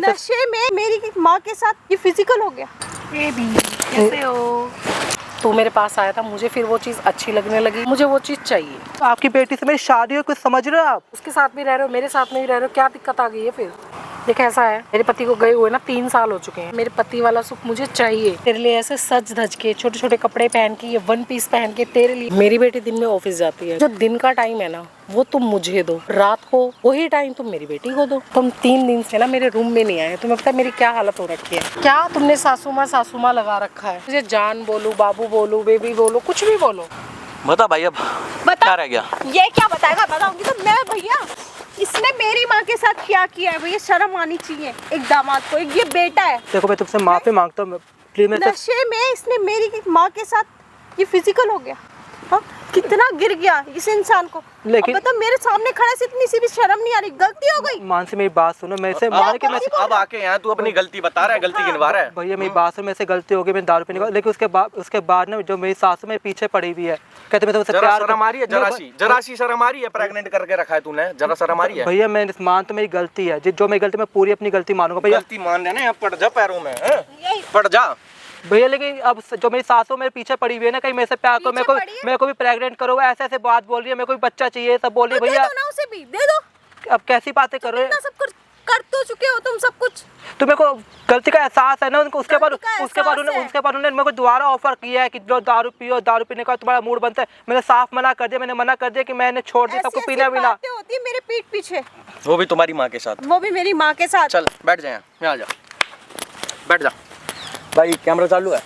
नशे में मेरी माँ के साथ ये फिजिकल हो गया। बेबी कैसे हो? तू मेरे पास आया था, मुझे फिर वो चीज़ अच्छी लगने लगी, मुझे वो चीज़ चाहिए। आपकी बेटी से मेरी शादी हो, कुछ समझ रहे हो आप? उसके साथ भी रह रहे हो, मेरे साथ में भी रह रहे हो, क्या दिक्कत आ गई है फिर? देख ऐसा है, मेरे पति को गए हुए ना 3 साल हो चुके हैं। मेरे पति वाला सुख मुझे चाहिए। तेरे लिए ऐसे सज धज के छोटे छोटे कपड़े पहन के, ये 1 पीस पहन के तेरे लिए। मेरी बेटी दिन में ऑफिस जाती है, जो दिन का टाइम है ना वो तुम मुझे दो, रात को वही टाइम तुम मेरी बेटी को दो। तुम 3 दिन से ना मेरे रूम में नहीं आए, तुम्हें पता है मेरी क्या हालत हो रखी है? क्या तुमने सासू माँ लगा रखा है? मुझे जान बोलूं, बाबू बोलूं, बेबी बोलो, कुछ भी बोलो। बता भाई, अब क्या रह गया? ये क्या बताएगा? बताऊंगी तो मैं। भैया इसने मेरी माँ के साथ क्या किया है? भैया शर्म आनी चाहिए एक दामाद को। एक ये बेटा है। देखो मैं तुमसे माफी मांगता हूँ प्लीज। नशे में इसने मेरी माँ के साथ ये फिजिकल हो गया। हाँ कितना गिर गया इस इंसान को। लेकिन अब मेरे सामने खड़ा से इतनी सी भी शर्म नहीं आ रही। गलती हो गई। मान से मेरी बात सुनो, मैं से मान के मैं अब आके यहाँ तू अपनी गलती बता रहा है, गलती गिनवा रहा है। भैया मेरी बात सुनो, मेरे से गलती हो गई, मैं दारू पीने का। लेकिन उसके बाद ना जो मेरी सासू मेरे पीछे पड़ी हुई है, कहते मैं तुमसे प्यार शर्म आ रही है? जरासी शर्म आ रही है? प्रेग्नेंट करके रखा है तूने, जरा शर्म आ रही है? भैया मैं मान तो मेरी गलती है, जो मेरी गलती मैं पूरी अपनी गलती मानूंगा भैया। गलती मान लेना, यहाँ पड़ जा पैरों में, पड़ जा भैया। लेकिन अब जो मेरी सासू मेरे पीछे पड़ी हुई है ना, कहीं मेरे से प्यार करो, मेरे को भी प्रेग्नेंट करो, ऐसे ऐसे बात बोल रही है, मेरे को भी बच्चा चाहिए, सब बोल रही है भैया। उसे भी दे दो। अब कैसी बातें कर रहे हो? सब कुछ कर तो चुके हो तुम, सब कुछ। तो मेरे को गलती का एहसास है ना उनको। उसके बाद उन्होंने मेरे को दोबारा ऑफर किया है कि जो दारू पियो, दारू पीने का तुम्हारा मूड बनता है। मैंने साफ मना कर दिया, मैंने मना कर दिया कि मैंने छोड़ दिया सबको पीना वीना। होती है मेरे पीठ पीछे, वो भी तुम्हारी माँ के साथ। वो भी मेरी माँ के साथ। चल बैठ जा, यहाँ आ जा, बैठ जा। भाई कैमरा चालू है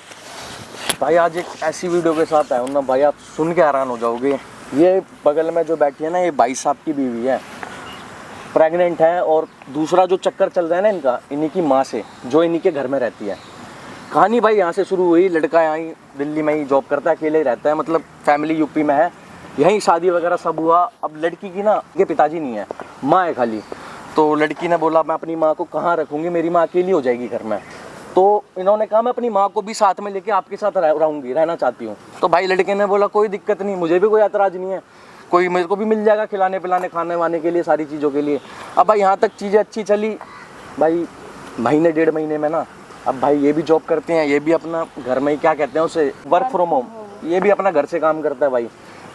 भाई। आज एक ऐसी वीडियो के साथ आया हूँ ना भाई, आप सुन के हैरान हो जाओगे। ये बगल में जो बैठी है ना, ये भाई साहब की बीवी है, प्रेग्नेंट है। और दूसरा जो चक्कर चल रहा है ना इनका, इन्हीं की माँ से, जो इन्हीं के घर में रहती है। कहानी भाई यहाँ से शुरू हुई। लड़का यहाँ ही दिल्ली में ही जॉब करता है, अकेले ही रहता है, मतलब फैमिली यूपी में है, यहीं शादी वगैरह सब हुआ। अब लड़की की ना ये पिताजी नहीं है, माँ है खाली। तो लड़की ने बोला मैं अपनी माँ को कहाँ रखूँगी, मेरी माँ अकेली हो जाएगी घर में। तो इन्होंने कहा मैं अपनी माँ को भी साथ में लेके आपके साथ रहूँगी, रहना चाहती हूँ। तो भाई लड़के ने बोला कोई दिक्कत नहीं, मुझे भी कोई ऐतराज़ नहीं है, कोई मेरे को भी मिल जाएगा खिलाने पिलाने, खाने वाने के लिए, सारी चीज़ों के लिए। अब भाई यहाँ तक चीज़ें अच्छी चली भाई, महीने 1.5 महीने में ना, अब भाई ये भी जॉब करते हैं, ये भी अपना घर में ही क्या कहते हैं उसे, वर्क फ्रॉम होम, ये भी अपना घर से काम करता है भाई,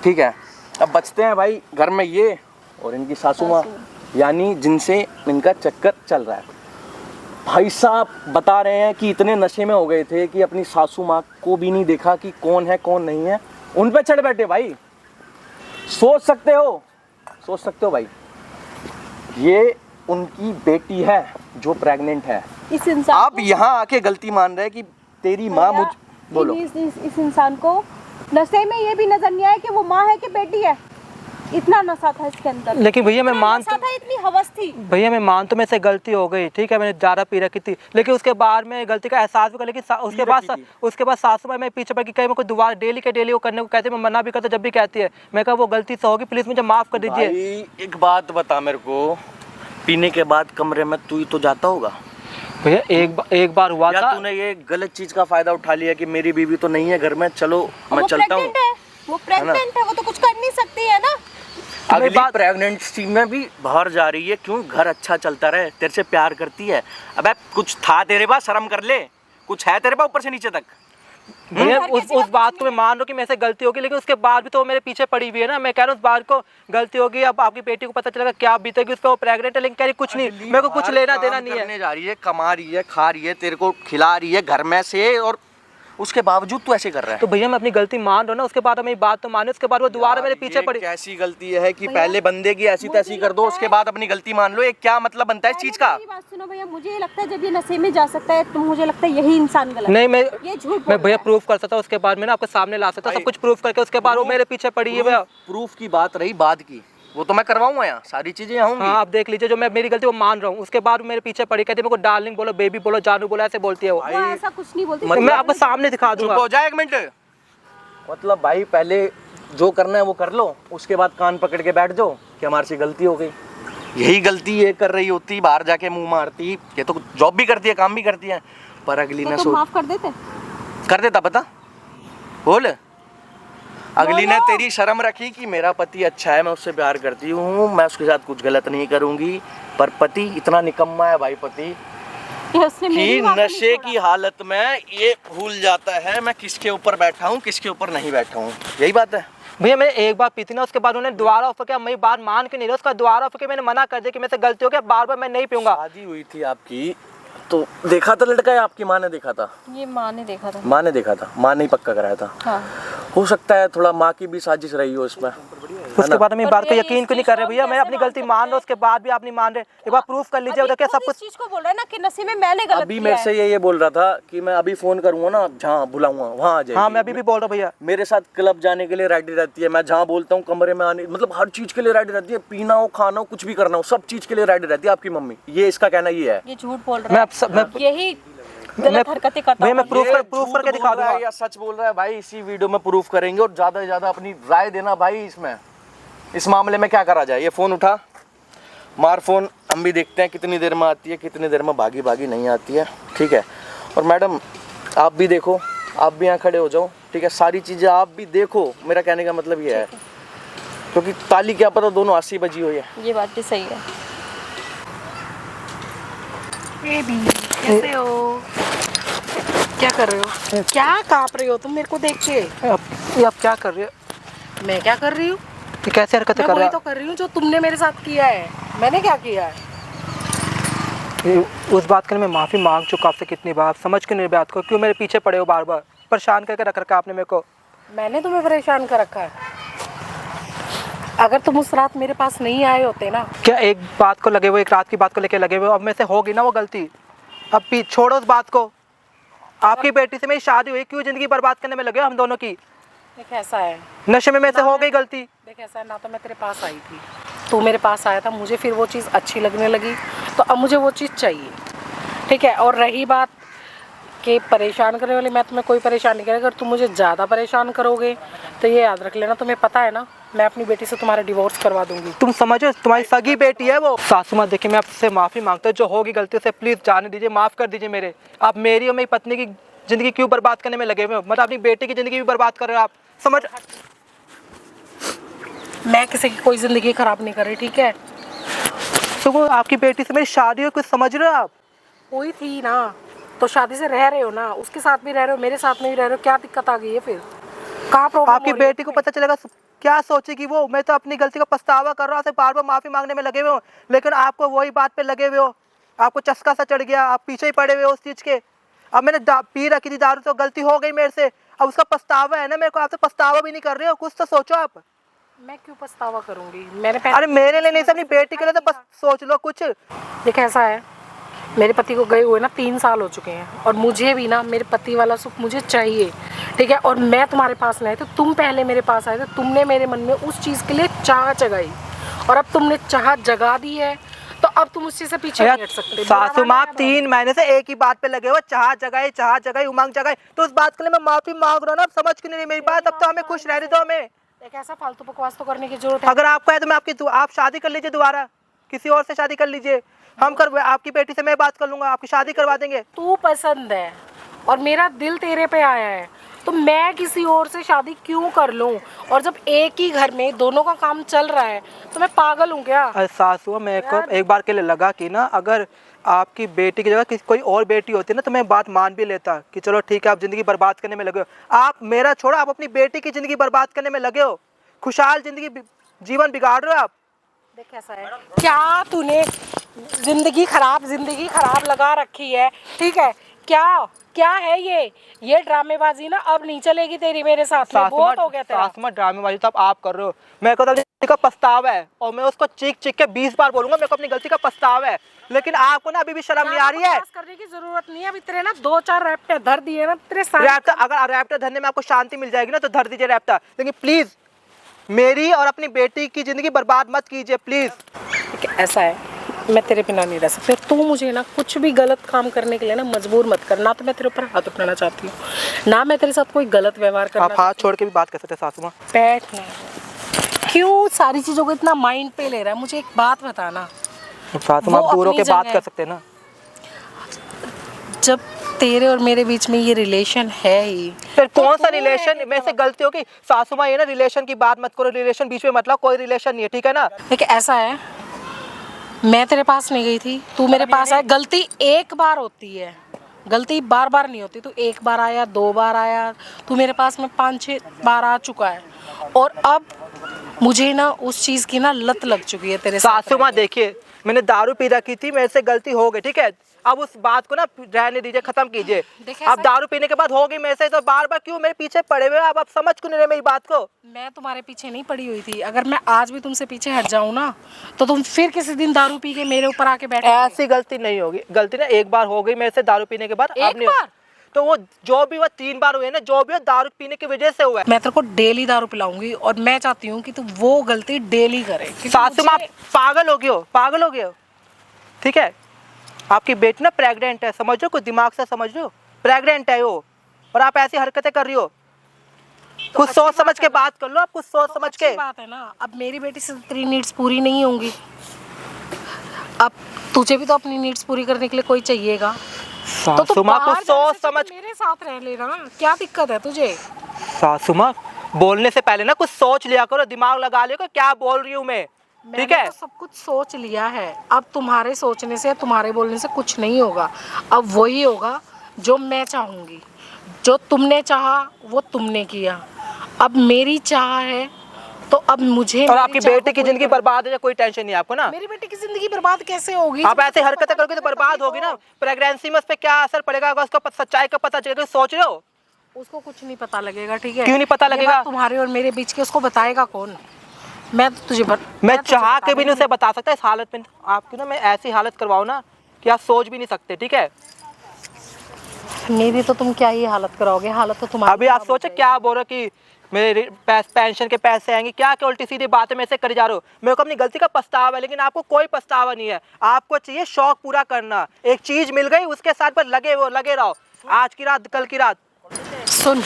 ठीक है। अब बचते हैं भाई घर में ये और इनकी सासू माँ, यानी जिनसे इनका चक्कर चल रहा है। भाई साहब बता रहे हैं कि इतने नशे में हो गए थे कि अपनी सासू माँ को भी नहीं देखा कि कौन है कौन नहीं है, उन पे चढ़ बैठे भाई। सोच सकते हो भाई, ये उनकी बेटी है जो प्रेग्नेंट है। इस इंसान आप यहाँ आके गलती मान रहे हैं कि तेरी माँ मुझ बोलो। इस इंसान को नशे में ये भी नजर नहीं आया कि वो माँ है कि बेटी है। इतना नशा था इसके अंदर। लेकिन भैया मैं मान था, इतनी हवस थी। भैया मैं मान तो मेरे से गलती हो गई, ठीक है, मैंने ज़्यादा पी रखी थी, लेकिन उसके बाद में गलती का एहसास भी कर। लेकिन उसके बाद सासू माँ मैं पीछे पड़ के कहीं मैं कोई दोबारा डेली के डेली वो करने को कहती है, मैं मना भी करता जब भी कहती है। मैं कहा वो गलती से होगी, प्लीज़ मुझे माफ़ कर दीजिए। एक बात बता मेरे को, पीने के बाद कमरे में तू ही तो जाता होगा भैया? एक बार हुआ था। तूने ये गलत चीज़ का फायदा उठा लिया कि मेरी बीवी तो नहीं है घर में, चलो मैं चलता हूँ। वो प्रेग्नेंट है, वो तो कुछ कर नहीं सकती है ना। अगली प्रेगनेंसी में भी बाहर जा रही है, क्यों? घर अच्छा चलता रहे, तेरे से प्यार करती है। अबे कुछ था तेरे पास, शर्म कर ले, कुछ है तेरे पास ऊपर से नीचे तक। भैया उस बात को मैं मान रहा हूँ कि मेरे से गलती होगी, लेकिन उसके बाद भी तो वो मेरे पीछे पड़ी हुई है ना। मैं कह रहा हूँ उस बात को गलती होगी, अब आपकी बेटी को पता चलेगा क्या बीतेगी उस पर, वो प्रेग्नेंट है, लेकिन कह रही कुछ नहीं, मेरे को कुछ लेना देना नहीं है। जा रही है, कमा रही है, खा रही है, तेरे को खिला रही है घर में से, और उसके बावजूद तू ऐसे कर रहा है। तो भैया मैं अपनी गलती मान रहा हूँ ना, उसके बाद मेरी बात तो माने, उसके बाद वो दोबारा मेरे पीछे पड़ी। कैसी गलती है कि पहले बंदे की ऐसी तैसी कर दो, उसके बाद अपनी गलती मान लो, ये क्या मतलब बनता है इस चीज का? बात सुनो भैया, मुझे ये लगता है जब ये नशे में जा सकता है तो मुझे लगता है यही इंसान गलत। नहीं ये झूठ मैं भैया प्रूफ कर सकता हूँ, उसके बाद में ना आपके सामने ला सकता, सब कुछ प्रूफ करके, उसके बाद वो मेरे पीछे पड़ी है भैया। प्रूफ की बात रही बाद की, वो तो मैं करवाऊंगा यहाँ, सारी चीजें होंगी। हाँ आप देख लीजिए, जो मैं मेरी गलती वो मान रहा हूँ, उसके बाद मेरे पीछे पड़ी, कहती है मेरे को डार्लिंग बोलो, बेबी बोलो, जानू बोलो, ऐसे बोलती है वो। ऐसा कुछ नहीं बोलती। मैं आपको सामने दिखा दूंगा। चुप हो जाए एक मिनट। मतलब भाई पहले जो करना है वो कर लो, उसके बाद कान पकड़ के बैठ जाओ कि हमारे से गलती हो गई। यही गलती ये कर रही होती, बाहर जाके मुंह मारती, ये तो जॉब भी करती है, काम भी करती है, पर अगली ने तो माफ कर देता पता बोल। अगली ने तेरी शर्म रखी कि मेरा पति अच्छा है, मैं उससे प्यार करती हूँ, मैं उसके साथ कुछ गलत नहीं करूँगी, पर पति इतना निकम्मा है भाई, पति कि उसने मेरी कि माँ को नहीं नशे छोड़ा। की हालत में ये भूल जाता है मैं किसके ऊपर बैठा हूँ किसके ऊपर नहीं बैठा हूँ, यही बात है। भैया मैंने एक बार पी थी ना, उसके बाद उन्होंने दोबारा ऑफर किया, मैं बात मान के नहीं रहा, उसका दोबारा ऑफर किया, मैंने मना कर दिया कि मेरे से गलती हो गया, बार बार मैं नहीं पीऊंगा। शादी हुई थी आपकी तो देखा था लड़का या आपकी माँ ने देखा था? ये माँ ने देखा था। माँ ने देखा था, माँ ने ही पक्का कराया था। हाँ। हो सकता है थोड़ा माँ की भी साजिश रही हो इसमें। उसके बाद हम पर बात को ये यकीन इस क्यों नहीं चीज़ कर को रहे भैया? हम मैं अपनी कैसे गलती मान मान सकते रहा हूँ, उसके बाद भी आप नहीं मान रहे। एक बार प्रूफ कर लीजिए, देखिए सब इस कुछ। चीज को बोल रहा है ना कि नशे में मैंने गलत अभी किया मेरे है। से ये बोल रहा था कि मैं अभी फोन करूंगा ना, जहाँ बुलाऊंगा वहाँ आ जाएगी। हाँ मैं अभी भी बोल रहा हूँ भैया। मेरे साथ क्लब जाने के लिए रेडी रहती है, मैं जहाँ बोलता हूँ कमरे में आने, मतलब हर चीज के लिए रेडी रहती है, पीना हो खाना हो कुछ भी करना हो सब चीज के लिए रेडी रहती है आपकी मम्मी। ये इसका कहना ये है। ये झूठ बोल मैं रहा अब सब- मैं- है, यही गलत हरकतें करता भैया मैं होगा। प्रूफ ये प्रूफ झूठ करके दिखा बोल रहा है दूंगा। या सच बोल रहा है भाई, इसी वीडियो में प्रूफ करेंगे। और ज्यादा से ज्यादा अपनी राय देना भाई इसमें, इस मामले में क्या करा जाए। ये फोन उठा, मार फोन, हम भी देखते हैं कितनी देर में आती है, कितनी देर में भागी भागी नहीं आती है, ठीक है। और मैडम आप भी देखो, आप भी यहाँ खड़े हो जाओ, ठीक है, सारी चीज़ें आप भी देखो। मेरा कहने का मतलब ये है, क्योंकि ताली क्या पता दोनों 80 बजी हुई है। ये बात भी सही है। बेबी कैसे हो? क्या कर रहे हो? क्या काँप रहे हो तुम मेरे को देख के? ये आप क्या कर रहे हो? मैं क्या कर रही हूँ? ये कैसे हरकतें मैं कर वही रहे तो कर रही हूँ जो तुमने मेरे साथ किया है। मैंने क्या किया है? हो? उस बात के लिए मैं माफ़ी मांग चुका आपसे कितनी बार, आप समझ क्यों नहीं बात को? क्यों मेरे पीछे पड़े हो बार बार? परेशान करके रख रखा आपने मेरे को। मैंने तुम्हें परेशान कर रखा है। अगर तुम उस रात मेरे पास नहीं आए होते ना, क्या एक बात को लगे हुए, एक रात की बात को लेके लगे हुए, अब मेरे से होगी ना वो गलती। अब छोड़ो उस बात को। आपकी बेटी से मेरी शादी हुई, क्यों जिंदगी बर्बाद करने में लगे हो हम दोनों की? देख ऐसा है, नशे में मेरे से हो गई गलती। देख ऐसा है, ना तो मैं तेरे पास आई थी, तू मेरे पास आया था, मुझे फिर वो चीज़ अच्छी लगने लगी, तो अब मुझे वो चीज़ चाहिए, ठीक है। और रही बात कि परेशान करने वाली, मैं तुम्हें कोई परेशान नहीं करेगा। अगर तुम मुझे ज़्यादा परेशान करोगे तो ये याद रख लेना, तुम्हें पता है ना, मैं अपनी बेटी से तुम्हारा डिवोर्स करवा दूंगी। तुम समझो, तुम्हारी सगी बेटी है वो। सासू माँ देखिए, मैं आपसे माफ़ी मांगता हूँ, जो होगी गलती से प्लीज़ जाने दीजिए, माफ़ कर दीजिए मेरे। आप मेरी और मेरी पत्नी की ज़िंदगी क्यों बर्बाद करने में लगे हुए हो? मतलब अपनी बेटी की ज़िंदगी भी बर्बाद कर रहे हो आप, समझ। मैं किसी की कोई ज़िंदगी ख़राब नहीं कर रही, ठीक है। सुबह आपकी बेटी से मेरी शादी हो, कुछ समझ रहे हो आप? हुई थी ना, तो शादी से रह रहे हो ना, उसके साथ भी रह रहे हो, मेरे साथ में भी रह रहे हो, क्या दिक्कत आ गई है फिर? कहाँ प्रॉब्लम? आपकी बेटी को पता चलेगा क्या सोचेगी वो? मैं तो अपनी गलती का पछतावा कर रहा हूँ, बार बार माफ़ी मांगने में लगे हुए हो, लेकिन आपको वही बात पे लगे हुए हो। आपको चस्का सा चढ़ गया, आप पीछे ही पड़े हुए हो उस चीज़ के। अब मैंने पी रखी थी दारू, तो गलती हो गई मेरे से, अब उसका पछतावा है ना मेरे को। आप तो पछतावा भी नहीं कर रहे हो, कुछ तो सोचो आप। मैं क्यों पछतावा करूंगी? मैंने अरे मेरे लिए नहीं, अपनी बेटी के लिए तो बस सोच लो कुछ। देख ऐसा है, मेरे पति को गए हुए ना 3 साल हो चुके हैं, और मुझे भी ना मेरे पति वाला सुख मुझे चाहिए, ठीक है। और मैं तुम्हारे पास नहीं आई, तो तुम पहले मेरे पास आए थे, तुमने मेरे मन में उस चीज़ के लिए चाह जगाई, और अब तुमने चाह जगा दी है, तो अब तुम उस चीज़ से पीछे नहीं हट सकते। सासू माँ 3 महीने से एक ही बात पे लगे हो, चाह जगाई उमंग जगाई, तो उस बात के लिए मैं माफी मांग रहा हूँ ना। अब समझ क्यों नहीं रही मेरी बात? अब तो हमें खुश रहने दो। हमें एक ऐसा फालतू बकवास तो करने की जरूरत है। अगर आपको है तो मैं आप शादी कर लीजिए, दोबारा किसी और से शादी कर लीजिए। हम कर आपकी बेटी से मैं बात कर लूंगा, आपकी शादी करवा देंगे। तू पसंद है और मेरा दिल तेरे पे आया है, तो मैं किसी और से शादी क्यों कर लूं? और जब एक ही घर में दोनों का काम चल रहा है, तो मैं पागल हूँ क्या? अरे सासू, मेरे को एक बार के लिए लगा कि ना, अगर आपकी बेटी की जगह किसी कोई और बेटी होती ना, तो मैं बात मान भी लेता कि चलो ठीक है, आप ज़िंदगी बर्बाद करने में लगे हो। आप मेरा छोड़ो, आप अपनी बेटी की ज़िंदगी बर्बाद करने में लगे हो, खुशहाल ज़िंदगी जीवन बिगाड़ रहे हो आप। देख ऐसा है, क्या तूने जिंदगी खराब लगा रखी है, ठीक है। क्या है ये ड्रामेबाजी ना अब नहीं चलेगी तेरी मेरे साथ में, बहुत हो गया तेरा। सासू ड्रामेबाजी तो आप कर रहे हो। मेरे को तो अपनी गलती का पछतावा है, और मैं उसको चीख के 20 बार बोलूंगा मेरे को अपनी गलती का पछतावा है, लेकिन आपको ना अभी भी शर्म नहीं आ रही है। करने की जरूरत नहीं है अभी, तेरे ना 2-4 रैप्टे धर दिए ना तेरे साथ। रैप्टा, अगर रैप्टा धरने में आपको शांति मिल जाएगी ना, तो धर दीजिए रैप्टा, लेकिन प्लीज मेरी और अपनी बेटी की जिंदगी बर्बाद मत कीजिए प्लीज। ऐसा है, मैं तेरे बिना नहीं रह सकती। तू मुझे ना कुछ भी गलत काम करने के लिए ना मजबूर मत कर। ना तो मैं तेरे ऊपर हाथ उठाना चाहती हूँ, ना मैं तेरे साथ कोई गलत व्यवहार करना। आप हाथ छोड़ के भी बात कर सकते हैं सासू माँ। बैठ ना, क्यों सारी चीज़ों को इतना माइंड पे ले रहा है? मुझे एक बात बताना, सासू माँ दूर होके बात कर सकते हैं ना। जब तेरे और मेरे बीच में ये रिलेशन है ही, फिर कौन सा रिलेशन? में से गलती होगी सासू माँ, ये ना रिलेशन की बात मत करो, रिलेशन बीच में मतलब कोई रिलेशन नहीं है, ठीक है ना। देखिए ऐसा है, मैं तेरे पास नहीं गई थी, तू मेरे पास आया। गलती एक बार होती है, गलती बार बार नहीं होती। तू एक बार आया, 2 बार आया, तू मेरे पास में 5-6 बार आ चुका है। और अब मुझे ना उस चीज़ की ना लत लग चुकी है तेरे साथ। सासू माँ देखिए, मैंने दारू पी रखी थी, मेरे से गलती हो गई, ठीक है। अब उस बात को ना रहने दीजिए, खत्म कीजिए। देखिए अब ऐसा- दारू पीने के बाद हो गई मेरे से, तो बार बार क्यों मेरे पीछे पड़े हुए आप समझ क्यों नहीं रहे मेरी बात को? मैं तुम्हारे पीछे नहीं पड़ी हुई थी। अगर मैं आज भी तुमसे पीछे हट जाऊं ना, तो तुम फिर किसी दिन दारू पी के मेरे ऊपर आके बैठे। ऐसी गलती नहीं होगी। गलती ना एक बार हो गई मेरे से दारू पीने के बाद, अब एक नहीं बार? तो वो जो भी वो 3 बार हुए ना, जो भी वो दारू पीने की वजह से हुआ है। मैं तेरे को डेली दारू पिलाऊंगी और मैं चाहती हूँ कि तू वो गलती डेली करे। क्योंकि सासू माँ मुझे- पागल हो गए हो, पागल हो गए हो, ठीक है। आपकी बेटी ना प्रेग्नेंट है, समझ लो, कुछ दिमाग से समझ लो, प्रेग्नेंट है वो, और आप ऐसी हरकतें कर रही हो। कुछ सोच समझ के बात कर लो, आप कुछ सोच समझ के। अच्छी बात है ना। अब मेरी बेटी से 3 नीड्स पूरी नहीं होंगी, अब तुझे भी तो अपनी नीड्स पूरी करने के लिए कोई चाहिएगा। तो तू सासू माँ बाहर कुछ जाने सोच से तो समझ। मेरे साथ रह लेना, क्या दिक्कत है तुझे? सासू माँ बोलने से पहले ना कुछ सोच लिया करो, दिमाग लगा लिया करो, क्या बोल रही हूँ मैं, ठीक मैंने है। तो सब कुछ सोच लिया है। अब तुम्हारे सोचने से, तुम्हारे बोलने से कुछ नहीं होगा। अब वही होगा जो मैं चाहूँगी। जो तुमने चाहा वो तुमने किया, अब मेरी चाह है तो अब मुझे और मेरी आपकी चाह बेटी को की कोई जिंदगी कर- बर्बाद है, कोई टेंशन नहीं है आपको ना। मेरी बेटी की जिंदगी बर्बाद कैसे होगी? आप जब ऐसे तक हरकतें पता करोगे तो नहीं बर्बाद तभी होगी ना। तो। प्रेगनेंसी में उस पर क्या असर पड़ेगा, अगर उसको सच्चाई का पता चलेगा, सोच रहे हो? उसको कुछ नहीं पता लगेगा, ठीक है। क्यों नहीं पता ये लगेगा? बात तुम्हारे और मेरे बीच की उसको बताएगा कौन? मैं तो तुझे मैं तुझे चाह बता के भी नहीं दूंगी। उसे बता सकता इस हालत में। आपकी ना मैं ऐसी हालत करवाऊँ ना कि आप सोच भी नहीं सकते, ठीक है। मेरी तो तुम क्या ही हालत कराओगे, हालत तो तुम्हारी अभी आप खराब हो सोचे क्या बोल रहे हो कि मेरे पेंशन के पैसे आएंगे, क्या क्या उल्टी सीधी बातें मेरे से कर जा रहे हो। मेरे को अपनी गलती का पछतावा है, लेकिन आपको कोई पछतावा नहीं है। आपको चाहिए शौक पूरा करना, एक चीज मिल गई उसके साथ पर लगे रहो, आज की रात कल की रात। सुन,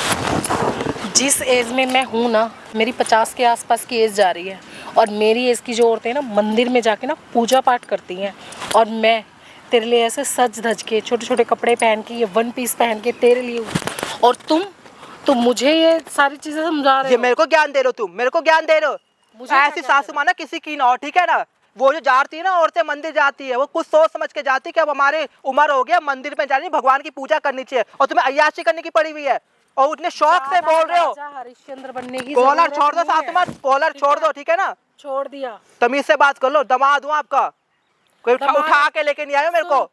जिस एज में मैं हूँ ना, मेरी 50 के आसपास की एज जा रही है, और मेरी एज की जो औरतें हैं ना, मंदिर में जाके ना पूजा पाठ करती हैं, और मैं तेरे लिए ऐसे सज धज के छोटे छोटे कपड़े पहन के, ये 1 पीस पहन के तेरे लिए हूँ। और तुम मुझे ये सारी चीजें समझा रहे ये हो। मेरे को ज्ञान दे रहे हो, तुम मेरे को ज्ञान दे रहे हो। मुझे क्या ऐसी ज्ञान सासू देना? माँ ना किसी की ना हो, ठीक है ना। वो जो जाती है ना, औरतें मंदिर जाती है, वो कुछ सोच समझ के जाती है कि अब हमारे उम्र हो गया, मंदिर में जानी, भगवान की पूजा करनी चाहिए, और तुम्हें अय्याशी करने की पड़ी हुई है, और उतने शौक से बोल रहे हो। राजा हरिश्चंद्र बनने की कॉलर जरूरत छोड़ दो नहीं है। सासू माँ, कॉलर छोड़ दो, ठीक है ना। छोड़ दिया। तमीज से बात कर लो, दामाद हूँ आपका, कोई दामाद- उठा के लेके नहीं आए हो मेरे को।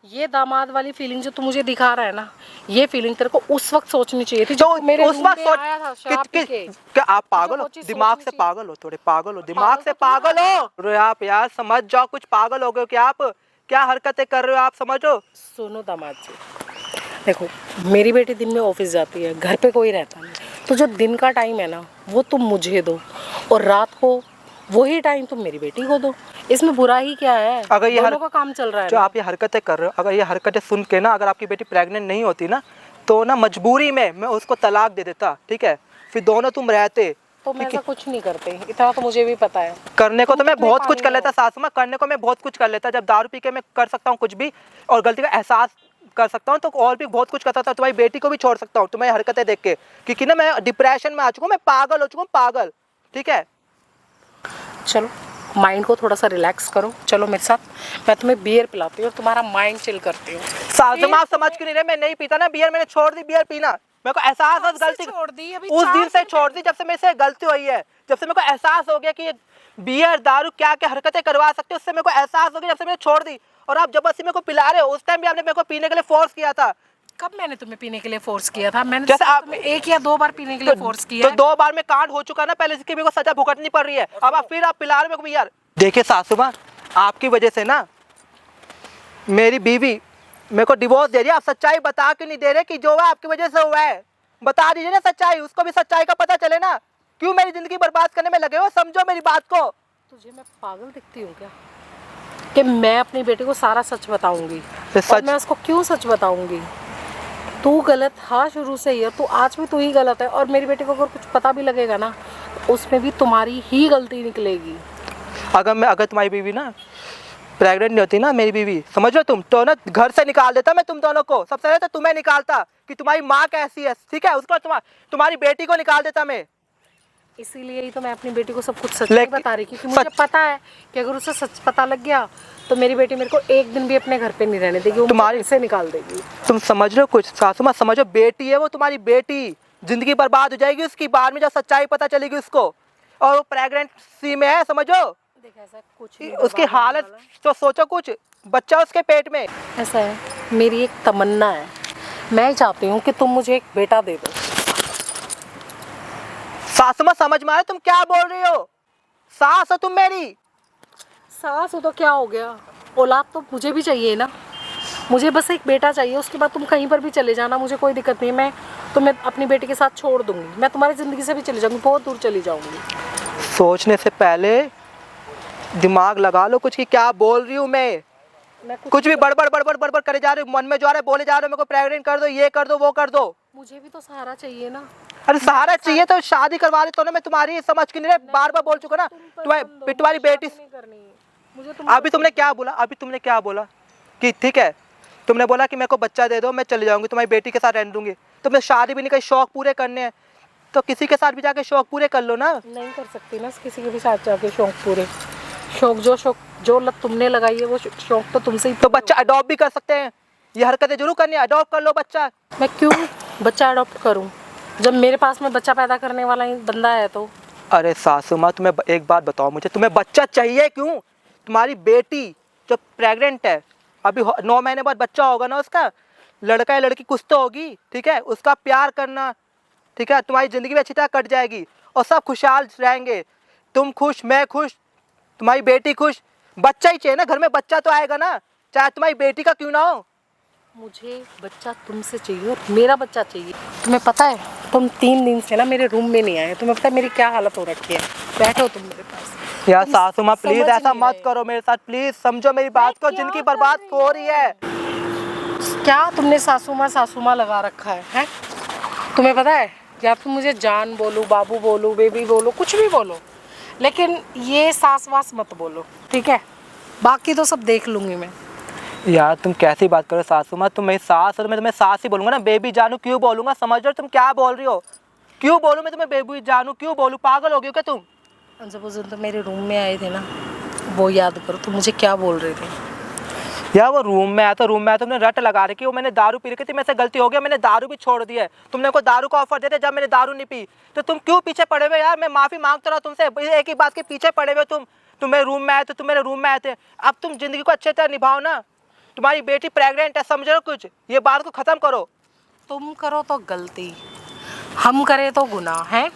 ये दामाद वाली फीलिंग जो तू मुझे दिखा रहा है ना, ये फीलिंग तेरे को उस वक्त सोचनी चाहिए थी तो जब तू मेरे उस रूम वक्त में सोच आया था शराब पी के। क्या आप पागल हो, वो चीज़ दिमाग सोचनी से चाहिए। पागल हो, थोड़े पागल हो, दिमाग से तो तू पागल हो। अरे आप यार समझ जाओ, कुछ पागल हो गए क्या आप, क्या हरकतें कर रहे हो आप, समझो। सुनो दामाद जी, देखो मेरी बेटी दिन में ऑफिस जाती है, घर पे कोई रहता नहीं, तो जो दिन का टाइम है ना, वो तुम मुझे दो, और रात को वही टाइम तुम मेरी बेटी को दो। इसमें बुरा ही क्या है? अगर ये दोनों का काम चल रहा है जो ना। आप ये हरकतें कर रहे हो, अगर ये हरकतें सुन के ना, अगर आपकी बेटी प्रेग्नेंट नहीं होती ना, तो ना मजबूरी में मैं उसको तलाक दे देता, ठीक है। फिर दोनों तुम रहते। तो मैं ऐसा कुछ नहीं करते, इतना तो मुझे भी पता है। करने को तो तुम मैं कितने बहुत कुछ कर पानी लेता सासू माँ, करने को मैं बहुत कुछ कर लेता। जब दारू पी के मैं कर सकता हूँ कुछ भी, और गलती का एहसास कर सकता हूँ, तो और भी बहुत कुछ करता था। तुम्हारी बेटी को भी छोड़ सकता हूँ तुम्हारी हरकतें देख के, क्योंकि ना मैं डिप्रेशन में आ चुका हूँ, मैं पागल हो चुका हूँ, पागल, ठीक है। चलो माइंड को थोड़ा सा रिलैक्स करो, चलो मेरे साथ, मैं तुम्हें बियर पिलाती हूँ और तुम्हारा माइंड चिल करती हूँ। सासू माँ आप समझ क्यों नहीं रहे, मैं नहीं पीता ना बियर, मैंने छोड़ दी बियर पीना। मेरे को एहसास कब से गलती छोड़ दी? अभी उस 4 दिन से दिन छोड़ दी जब से मेरे से गलती हुई है, जब से मेरे को एहसास हो गया कि ये बियर दारू क्या क्या हरकतें करवा सकते हो, उससे मेरे को एहसास हो गया, जब से मैंने छोड़ दी। और आप जबरदस्ती मेरे को पिला रहे हो, उस टाइम भी आपने मेरे को पीने के लिए फोर्स किया था। कब मैंने तुम्हें पीने के लिए फोर्स किया था? मैंने जैसे सिर्फ आप- तुम्हें 1 या 2 बार पीने के लिए फोर्स किया तो है। 2 बार में कांड हो चुका ना, पहले इसकी मेरे को सजा भुगतनी पड़ रही है, अब आप फिर आप पिला रहे हो मेरे को बियर। देखिए सासू माँ, आपकी वजह से ना मेरी बीवी मेरे को डिवोर्स दे रही है। आप सच्चाई बता के नहीं दे रहे कि जो हुआ आपकी वजह से हुआ है, बता दीजिए ना सच्चाई, उसको भी सच्चाई का पता चले ना। क्यों मेरी जिंदगी बर्बाद करने में लगे हो, समझो मेरी बात को। तुझे मैं पागल दिखती हूँ क्या कि मैं अपनी बेटी को सारा सच बताऊंगी? ये और सच- मैं उसको क्यों सच बताऊंगी? तू गलत था शुरू से ही, और तू आज भी तू ही गलत है, और मेरी बेटी को अगर कुछ पता भी लगेगा ना, उसमें भी तुम्हारी ही गलती निकलेगी। अगर तुम्हारी बीवी ना प्रेग्नेंट नहीं होती ना, मेरी बीवी, समझो तुम तो ना घर से निकाल देता मैं तुम दोनों को। सबसे पहले तो तुम्हें निकालता कि तुम्हारी माँ कैसी है, ठीक है, उसको तुम्हारी बेटी को निकाल देता मैं। इसीलिए ही तो मैं अपनी बेटी को सब कुछ सच नहीं बता रही, क्योंकि मुझे पता है कि अगर उसे सच पता लग गया तो मेरी बेटी मेरे को एक दिन भी अपने घर पे नहीं रहने देगी, वो तुम्हारी से निकाल देगी। तुम समझ रहे हो कुछ सासू माँ? समझो, बेटी है वो तुम्हारी बेटी, जिंदगी बर्बाद हो जाएगी उसकी बाद में जब सच्चाई पता चलेगी उसको, और वो प्रेगनेंसी में है, समझो। देख ऐसा कुछ उसकी हालत तो सोचो, कुछ बच्चा उसके पेट में। ऐसा है, मेरी एक तमन्ना है, मैं चाहती हूँ कि तुम मुझे एक बेटा दे दो। सासू माँ समझ में आ रहा है तुम क्या बोल रही हो? सास हो तुम मेरी। सास हो तो क्या हो गया, औलाद तो मुझे भी चाहिए ना। मुझे बस एक बेटा चाहिए, उसके बाद तुम कहीं पर भी चले जाना, मुझे कोई दिक्कत नहीं है। मैं तुम्हें अपनी बेटी के साथ छोड़ दूंगी, मैं तुम्हारी ज़िंदगी से भी चली जाऊंगी, बहुत दूर चली जाऊंगी। सोचने से पहले दिमाग लगा लो कुछ कि क्या बोल रही हूँ मैं। कुछ भी बड़बड़ बड़बड़ बड़बड़ करे जा रहे हो, मन में जो आ रहा है बोले जा रहे हो, मेरे को प्रेग्नेंट कर दो, ये कर दो, वो कर दो। मुझे भी तो सहारा चाहिए ना। अरे सहारा चाहिए तो शादी करवा देता हूँ ना मैं तुम्हारी, समझ के नहीं रहे, बार बार बोल चुका ना। तुम्हारी बेटी मुझे अभी तुमने क्या बोला? अभी तुमने क्या बोला कि ठीक है, तुमने बोला कि मेरे को बच्चा दे दो, मैं चले जाऊंगी, तुम्हारी बेटी के साथ रहने दूंगी। तुमने शादी भी नहीं करी, शौक पूरे करने हैं तो किसी के साथ भी जाके शौक पूरे कर लो ना। नहीं कर सकती ना किसी के भी साथ जाके शौक पूरे। शौक जो लत तुमने लगाई है वो शौक तो तुमसे ही। तो बच्चा अडॉप्ट भी कर सकते हैं, ये हरकतें जरूर करनी है, अडॉप्ट कर लो बच्चा। मैं क्यों बच्चा अडॉप्ट करूं जब मेरे पास में बच्चा पैदा करने वाला ही बंदा है तो? अरे सासू माँ, तुम्हें एक बात बताओ मुझे, तुम्हें बच्चा चाहिए क्यों? तुम्हारी बेटी जो प्रेग्नेंट है, अभी 9 महीने बाद बच्चा होगा ना उसका, लड़का या लड़की कुछ तो होगी, ठीक है? उसका प्यार करना, ठीक है? तुम्हारी ज़िंदगी भी अच्छी तरह कट जाएगी और सब खुशहाल रहेंगे, तुम खुश, मैं खुश, तुम्हारी बेटी खुश। बच्चा ही चाहिए ना घर में, बच्चा तो आएगा ना, चाहे तुम्हारी बेटी का क्यों ना हो। मुझे बच्चा तुमसे चाहिए और मेरा बच्चा चाहिए। तुम्हें पता है तुम 3 दिन से ना मेरे रूम में नहीं आए, तुम्हें पता है मेरी क्या हालत हो रखी है? बैठो तुम मेरे पास। यार सासू माँ प्लीज समझ ऐसा नहीं मत रहे। करो मेरे साथ, प्लीज समझो मेरी बात को, जिंदगी बर्बाद हो रही है। क्या तुमने सासू माँ लगा रखा है? तुम्हें पता है, या तुम मुझे जान बोलो, बाबू बोलो, बेबी बोलो, कुछ भी बोलो, लेकिन ये सास वास मत बोलो, ठीक है? बाकी तो सब देख लूंगी मैं। यार तुम कैसी बात करो सासू माँ, तुम मेरी सास हो तो मैं तुम्हें सास ही बोलूंगा ना, बेबी जानू क्यों बोलूंगा? समझ रहे हो तुम क्या बोल रही हो? क्यों बोलूं मैं तुम्हें बेबी जानू, क्यों बोलूं? पागल हो गई हो क्या तुम? जब उस दिन तो मेरे रूम में आए थे ना, वो याद करो तुम मुझे क्या बोल रहे थे? यार वो रूम में आया तो तुमने रट लगा रखी, वो मैंने दारू पी रखी थी, मेरे से गलती हो गया, मैंने दारू भी छोड़ दी है। तुमने को दारू का ऑफर देते जब मैंने दारू नहीं पी, तो तुम क्यों पीछे पड़े हुए? यार मैं माफी मांगता रहा तुमसे, एक ही बात के पीछे पड़े हुए तुम मेरे रूम में आए थे, तुम मेरे रूम में आए थे। अब तुम जिंदगी को अच्छे तरह निभाओ ना, तुम्हारी बेटी प्रेग्नेंट है, समझ रहे हो कुछ? ये बात को खत्म करो। तुम करो तो गलती, हम करे तो गुनाह है।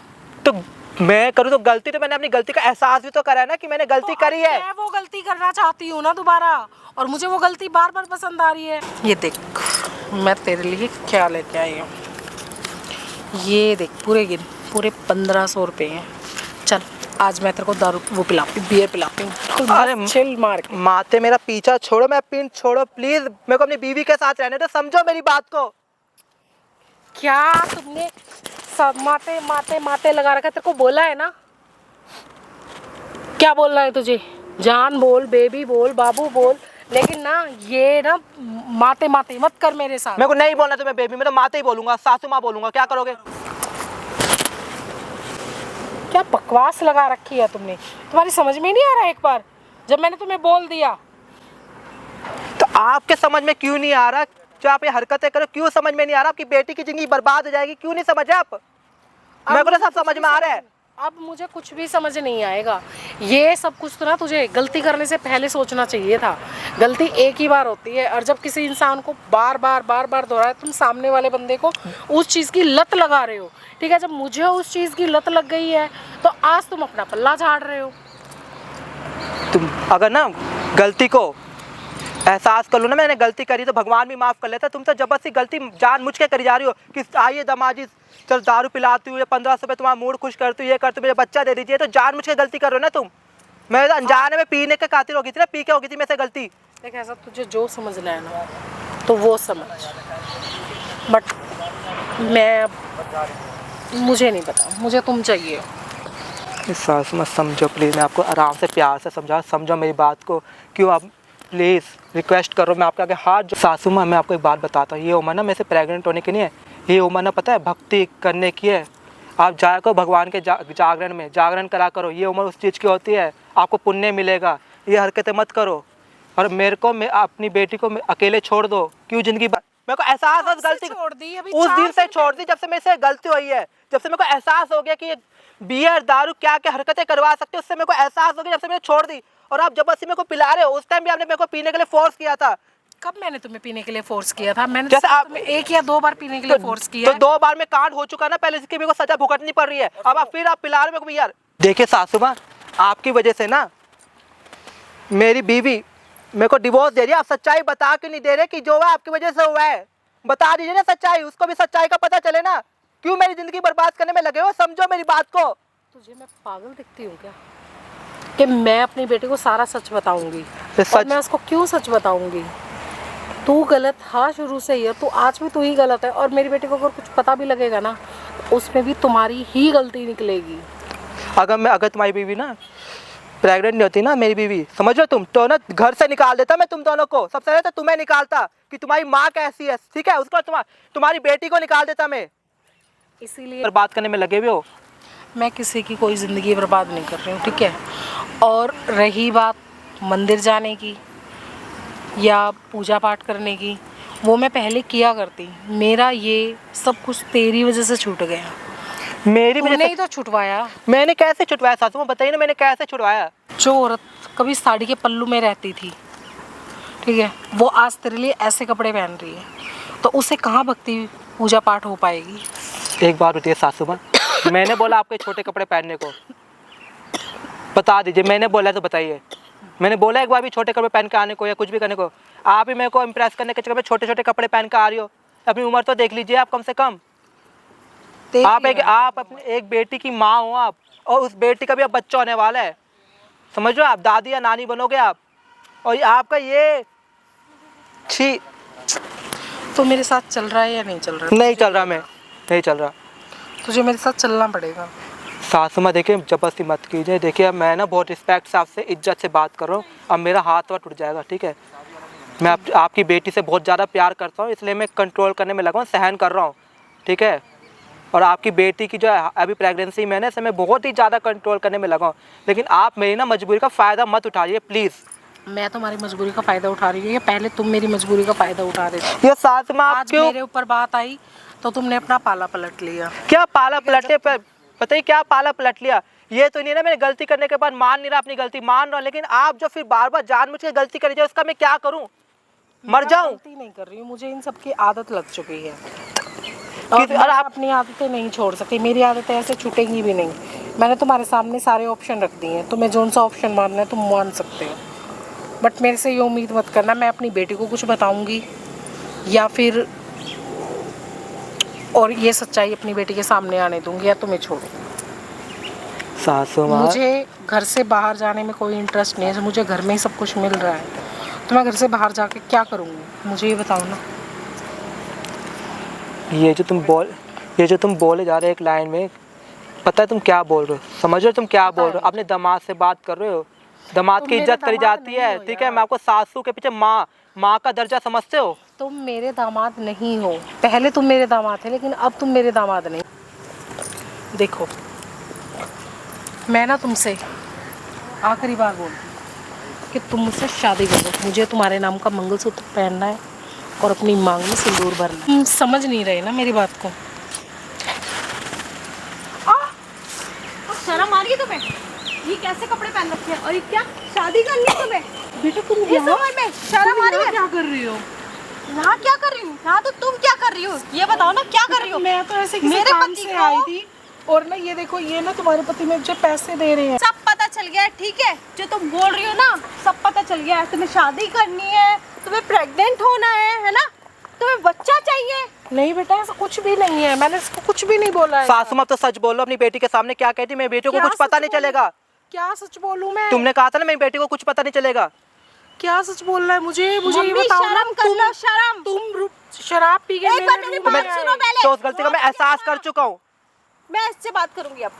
तो मैं करूँ तो गलती, तो मैंने अपनी गलती का एहसास भी तो करा है ना कि मैंने गलती करी है। मैं वो गलती करना चाहती हूँ ना दोबारा, और मुझे वो गलती बार बार पसंद आ रही है। ये देख मैं तेरे लिए क्या लेके आई हूँ, ये देख पूरे 1500 रुपये हैं। चल आज मैं तेरे को दारू वो पिलाती, बियर पिलाती हूँ। अरे चिल मार के। माते मेरा पीछा छोड़ो, मैं पिन छोड़ो प्लीज, मेरे को अपनी बीवी के साथ रहने दो, समझो मेरी बात को। क्या तुमने सब माते लगा रखा? तेरे को बोला है ना, क्या बोलना है तुझे? जान बोल, बेबी बोल, बाबू बोल, लेकिन ना ये ना माते मत कर मेरे साथ। मेरे को नहीं बोलना तुम्हें बेबी, मैं तो माते ही बोलूंगा, सासू माँ बोलूंगा। क्या करोगे? क्या बकवास लगा रखी है तुमने? तुम्हारी समझ में नहीं आ रहा? एक बार जब मैंने तुम्हें बोल दिया तो आपके समझ में क्यों नहीं आ रहा? जो आप ये हरकतें करो क्यों समझ में नहीं आ रहा? आपकी बेटी की जिंदगी बर्बाद हो जाएगी, क्यों नहीं समझ रहे आप? मेरे को तो सब समझ में आ रहा है। अब मुझे कुछ भी समझ नहीं आएगा। ये सब कुछ तो ना तुझे गलती करने से पहले सोचना चाहिए था। गलती एक ही बार होती है, और जब किसी इंसान को बार बार दोहराए, तुम सामने वाले बंदे को उस चीज़ की लत लगा रहे हो, ठीक है? जब मुझे उस चीज़ की लत लग गई है तो आज तुम अपना पल्ला झाड़ रहे हो। तुम अगर ना गलती को एहसास कर लो ना, मैंने गलती करी तो भगवान भी माफ़ कर लेता। तुम तो जबरदस्ती गलती जान मुझ के करी जा रही हो कि आइए दामाजी चल दारू पिलाती हूँ, 1500 रुपये तुम्हारा मूड खुश करती हूँ, ये करती हूँ, मुझे बच्चा दे दीजिए, तो जान मुझ के गलती कर रहे हो ना तुम। मैं तो अनजाने में पीने के खातिर हो गई थी ना, पी के हो गई थी मेरे से गलती। देख ऐसा तुझे जो समझना है ना तो वो समझ, बट मुझे नहीं पता, मुझे तुम चाहिए। सास मत समझो प्लीज़, मैं आपको आराम से प्यार से समझो मेरी बात को। क्यों आप प्लीज़ रिक्वेस्ट करो, मैं आपके आगे हाथ जो। सासू माँ मैं आपको एक बात बताता हूँ, ये उम्र ना मेरे से प्रेग्नेंट होने की नहीं है, ये उम्र ना पता है भक्ति करने की है। आप जाया करो भगवान के जागरण में, जागरण करा करो। ये उम्र उस चीज़ की होती है, आपको पुण्य मिलेगा। ये हरकतें मत करो। और मेरे को अपनी बेटी को अकेले छोड़ दो। क्यों ज़िंदगी मेरे को एहसास है गलती छोड़ दी अभी, उस दिन से छोड़ दी जब से मेरे से गलती हुई है। जब से मेरे को एहसास हो गया कि ये बियर दारू क्या क्या हरकतें करवा सकते हो, उससे मेरे को एहसास हो गया जब से मैंने छोड़ दी। और आप जबरदस्ती मेरे को पिला रहे हो। उस टाइम भी आपने मेरे को पीने के लिए फोर्स किया था। कब मैंने तुम्हें पीने के लिए फोर्स किया था? मैंने जैसे आप तुम्हें 1 या 2 बार पीने के लिए फोर्स किया तो 2 बार में कांड हो चुका ना, पहले इसकी मेरे को सजा भुगतनी पड़ रही है। अब आप फिर आप पिला रहे हो मेरे को यार। देखिए सासू माँ, आपकी वजह से ना मेरी बीवी मेरे को डिवोर्स दे रही है। आप सच्चाई बता के नहीं दे रहे कि जो हुआ आपकी वजह से हुआ है। बता दीजिए ना सच्चाई, उसको भी सच्चाई का पता चले ना। क्यों मेरी जिंदगी बर्बाद करने में लगे हो? समझो मेरी बात को। तुझे मैं पागल दिखती हूँ क्या कि मैं अपनी बेटी को सारा सच बताऊंगी? और मैं उसको क्यों सच बताऊंगी? तू गलत हाँ शुरू से ही है, तू आज भी तू ही गलत है। और मेरी बेटी को अगर कुछ पता भी लगेगा ना, तो उसमें भी तुम्हारी ही गलती निकलेगी। अगर तुम्हारी बीवी ना प्रेग्नेंट नहीं होती ना, मेरी बीवी, समझ लो तुम तो ना घर से निकाल देता मैं तुम दोनों को। सबसे पहले तो तुम्हें निकालता कि तुम्हारी माँ कैसी है, ठीक है। उसको तुम्हारी बेटी को निकाल देता मैं। इसीलिए बर्बाद करने में लगे हुए हो। मैं किसी की कोई ज़िंदगी बर्बाद नहीं कर रही हूँ, ठीक है। और रही बात मंदिर जाने की या पूजा पाठ करने की, वो मैं पहले किया करती। मेरा ये सब कुछ तेरी वजह से छूट गया। मेरी वजह तूने से ही तो छुटवाया। मैंने कैसे छुटवाया सासू माँ? बताइए ना, मैंने कैसे छुटवाया? जो औरत कभी साड़ी के पल्लू में रहती थी, ठीक है, वो आज तेरे लिए ऐसे कपड़े पहन रही है, तो उसे कहाँ भक्ति पूजा पाठ हो पाएगी? एक बात होती है सासू माँ, मैंने बोला आपके छोटे कपड़े पहनने को? बता दीजिए, मैंने बोला तो बताइए। मैंने बोला एक बार भी छोटे कपड़े पहन के आने को या कुछ भी करने को? आप ही मेरे को इम्प्रेस करने के चक्कर में छोटे छोटे कपड़े पहन के आ रही हो। अपनी उम्र तो देख लीजिए आप कम से कम। आप अपनी एक बेटी की माँ हो आप, और उस बेटी का भी अब बच्चा होने वाला है। समझ रहे हो? आप दादी या नानी बनोगे आप। और आपका ये छी। तो मेरे साथ चल रहा है या नहीं चल रहा? नहीं चल रहा, मैं नहीं चल रहा। तुझे मेरे साथ चलना पड़ेगा। सासू माँ देखिए, जबरदस्ती मत कीजिए। देखिए अब मैं ना बहुत रिस्पेक्ट से आपसे इज्जत से बात कर रहा हूँ। अब मेरा हाथ टूट जाएगा, ठीक है। मैं आपकी बेटी से बहुत ज़्यादा प्यार करता हूँ, इसलिए मैं कंट्रोल करने में लगा हूँ, सहन कर रहा हूँ, ठीक है। और आपकी बेटी की जो है अभी प्रेगनेंसी मैंने इसे मैं बहुत ही ज़्यादा कंट्रोल करने में लगा हूँ। लेकिन आप मेरी ना मजबूरी का फ़ायदा मत उठाइए प्लीज़। मैं तुम्हारी मजबूरी का फ़ायदा उठा रही हूँ या पहले तुम मेरी मजबूरी का फ़ायदा उठा रहे थे? ये सासू माँ आज मेरे ऊपर बात आई तो तुमने अपना पाला पलट लिया। क्या पाला पलटे पर? पता ही क्या पाला पलट लिया? ये तो नहीं ना मैंने गलती करने के बाद मान नहीं रहा अपनी गलती, मान रहा। लेकिन आप जो फिर बार बार जानबूझ के गलती करी जाए, उसका मैं क्या करूँ? मर जाऊँ? गलती नहीं कर रही हूँ, मुझे इन सब की आदत लग चुकी है। और आप अपनी आदतें नहीं छोड़ सकती। मेरी आदतें ऐसे छूटेंगी भी नहीं। मैंने तुम्हारे सामने सारे ऑप्शन रख दिए हैं, तुम्हें जोन सा ऑप्शन मानना है तुम मान सकते हो। बट मेरे से ये उम्मीद मत करना मैं अपनी बेटी को कुछ बताऊंगी या फिर और ये सच्चाई अपनी बेटी के सामने आने दूंगी या तुम्हें छोड़ दूंगी। सासू माँ, मुझे घर से बाहर जाने में कोई इंटरेस्ट नहीं है। मुझे घर में ही सब कुछ मिल रहा है, तो मैं घर से बाहर जाके क्या करूँगी? मुझे ये बताओ ना। ये जो तुम बोले जा रहे हो एक लाइन में, पता है तुम क्या बोल रहे हो? समझ रहे हो तुम क्या बोल रहे हो? अपने दामाद से बात कर रहे हो। दामाद की इज्जत करी जाती है, ठीक है। मैं आपको सासू के पीछे माँ का दर्जा समझते हो? तुम मेरे दामाद नहीं हो। पहले तुम मेरे दामाद थे, लेकिन अब तुम मेरे दामाद नहीं। देखो, मैं ना तुमसे आखिरी बार बोलती हूँ कि तुम मुझसे शादी करो। मुझे तुम्हारे नाम का मंगलसूत्र पहनना है और अपनी मांग में सिंदूर भरना है। तुम समझ नहीं रहे ना मेरी बात को। शर्म आ रही है तुम्हें? ये कैसे कपड़े पहन रखे हैं? और ये क्या शादी करनी है तुम्हें? बेटा तुम इस उम्र में शर्म आ रही है? क्या कर रही हो? यहाँ क्या कर रही हूँ? यहाँ तो तुम क्या कर रही हो? ये बताओ ना, क्या कर रही हो? मैं तो ऐसे किसी मेरे काम पति से को- आई थी और ना ये देखो, ये ना तुम्हारे पति मुझे पैसे दे रहे हैं। सब पता चल गया है, ठीक है। जो तुम बोल रही हो ना, सब पता चल गया है। तुम्हें शादी करनी है, तुम्हें प्रेग्नेंट होना है ना? तुम्हें बच्चा चाहिए। नहीं बेटा, ऐसा कुछ भी नहीं है। मैंने इसको कुछ भी नहीं बोला है। सासू माँ तो सच बोलो अपनी बेटी के सामने। क्या कहती? मेरी बेटी को क्या कुछ पता सच नहीं बोलूं? चलेगा। क्या सच बोलूं मैं? तुमने कहा था ना मेरी बेटी को कुछ पता नहीं चलेगा। क्या सच बोलना है मुझे ये मम्मी, बताओ ना। शर्म कर लो, शर्म। तुम शराब पी के एक बार मेरे मेरी रूम बात में सुनो आए। पहले। तो उस गलती का मैं एहसास कर चुका हूँ। मैं इससे बात करूंगी अब।